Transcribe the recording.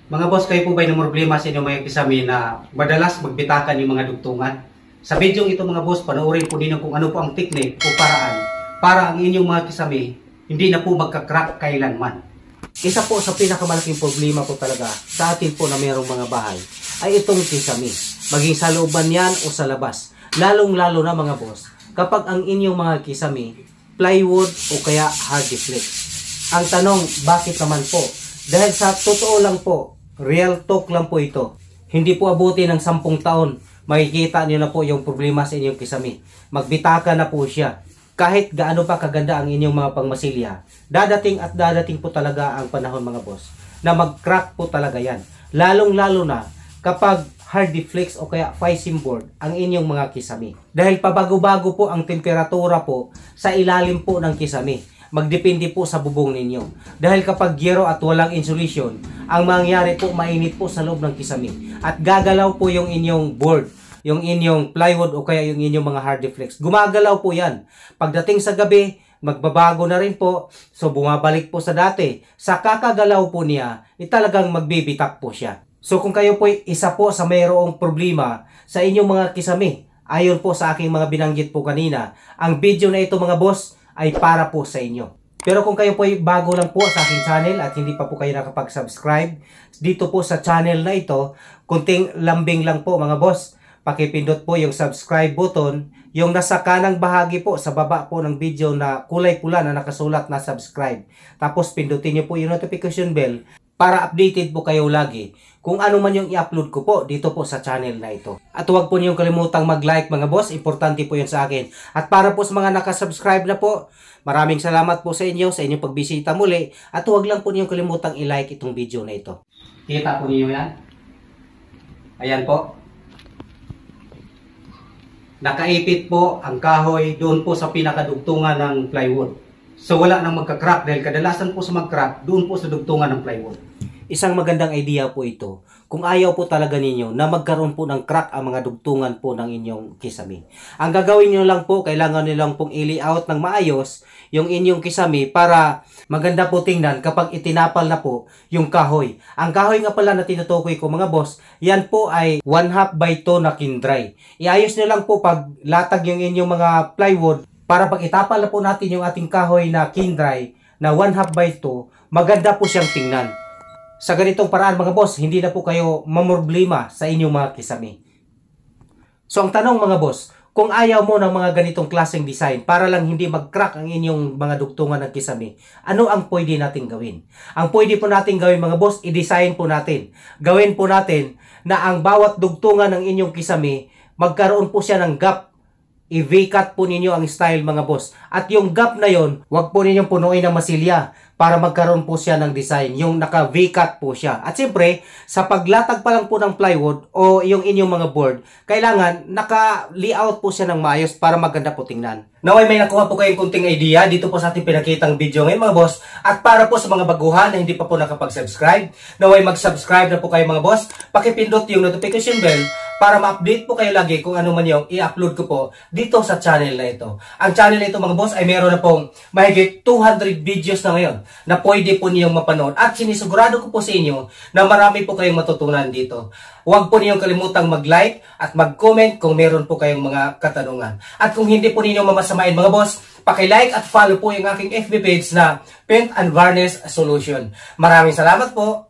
Mga boss, kayo po ba'y namroblema sa inyong mga kisame na madalas magbitakan yung mga dugtungan? Sa video ito mga boss, panoorin po ninyo kung ano po ang technique o paraan para ang inyong mga kisame hindi na po magka-crack kailanman. Isa po sa pinakamalaking problema po talaga sa atin po na mayroong mga bahay ay itong kisame. Maging sa looban yan o sa labas. Lalong-lalo na mga boss, kapag ang inyong mga kisame, plywood o kaya hardiflex. Ang tanong, bakit naman po? Dahil sa totoo lang po, real talk lang po ito. Hindi po abuti ng 10 taon, makikita niyo na po yung problema sa inyong kisame. Magbitaka na po siya. Kahit gaano pa kaganda ang inyong mga pangmasilya, dadating at dadating po talaga ang panahon mga boss, na mag-crack po talaga yan. Lalong-lalo na kapag hardiflex o kaya facing board ang inyong mga kisame. Dahil pabago-bago po ang temperatura po sa ilalim po ng kisame. Magdepende po sa bubong ninyo. Dahil kapag yero at walang insulation, ang mangyari po mainit po sa loob ng kisame. At gagalaw po yung inyong board, yung inyong plywood o kaya yung inyong mga hardiflex. Gumagalaw po yan. Pagdating sa gabi, magbabago na rin po. So bumabalik po sa dati. Sa kakagalaw po niya, talagang magbibitak po siya. So kung kayo po isa po sa mayroong problema sa inyong mga kisame, ayon po sa aking mga binanggit po kanina, ang video na ito mga boss, ay para po sa inyo. Pero kung kayo po ay bago lang po sa aking channel at hindi pa po kayo nakapag-subscribe dito po sa channel na ito, kunting lambing lang po mga boss. Pakipindot po yung subscribe button, yung nasa kanang bahagi po sa baba po ng video na kulay pula na nakasulat na subscribe. Tapos pindutin nyo po yung notification bell para updated po kayo lagi kung ano man yung i-upload ko po dito po sa channel na ito. At huwag po niyong kalimutang mag-like mga boss, importante po yun sa akin. At para po sa mga nakasubscribe na po, maraming salamat po sa inyong pagbisita muli. At huwag lang po niyong kalimutang i-like itong video na ito. Kita po niyo yan? Ayan po. Nakaipit po ang kahoy doon po sa pinakadugtungan ng plywood. So wala nang magka-crack dahil kadalasan po sa mag-crack doon po sa dugtungan ng plywood. Isang magandang idea po ito kung ayaw po talaga ninyo na magkaroon po ng crack ang mga dugtungan po ng inyong kisame. Ang gagawin nyo lang po, kailangan nyo lang pong i-layout ng maayos yung inyong kisame para maganda po tingnan kapag itinapal na po yung kahoy. Ang kahoy nga pala na tinutukoy ko mga boss, yan po ay 1/2 by 2 na kindray. Iayos nyo lang po pag latag yung inyong mga plywood para pag itapal na po natin yung ating kahoy na kindray na 1/2 by 2, maganda po siyang tingnan. Sa ganitong paraan mga boss, hindi na po kayo mamroblema sa inyong mga kisame. So ang tanong mga boss, kung ayaw mo ng mga ganitong klaseng design para lang hindi mag-crack ang inyong mga dugtungan ng kisame, ano ang pwede natin gawin? Ang pwede po natin gawin mga boss, i-design po natin. Gawin po natin na ang bawat dugtungan ng inyong kisame, magkaroon po siya ng gap. I-V-cut po ninyo ang style mga boss. At yung gap na yon, wag po ninyong punuin ng masilya para magkaroon po siya ng design. Yung naka V-cut po siya. At siyempre, sa paglatag pa lang po ng plywood o yung inyong mga board, kailangan naka-layout po siya ng maayos para maganda po tingnan. Naway may nakuha po kayong kunting idea dito po sa ating pinakitang video ngayon mga boss. At para po sa mga baguhan na hindi pa po nakapag-subscribe, naway mag-subscribe na po kayo mga boss. Pakipindot yung notification bell para ma-update po kayo lagi kung ano man yung i-upload ko po dito sa channel na ito. Ang channel na ito mga boss ay meron na pong mahigit 200 videos na ngayon na pwede po niyong mapanood. At sinisigurado ko po sa inyo na marami po kayong matutunan dito. Huwag po niyong kalimutang mag-like at mag-comment kung meron po kayong mga katanungan. At kung hindi po ninyo mamasamain mga boss, paki-like at follow po yung aking FB page na Paint and Varnish Solution. Maraming salamat po!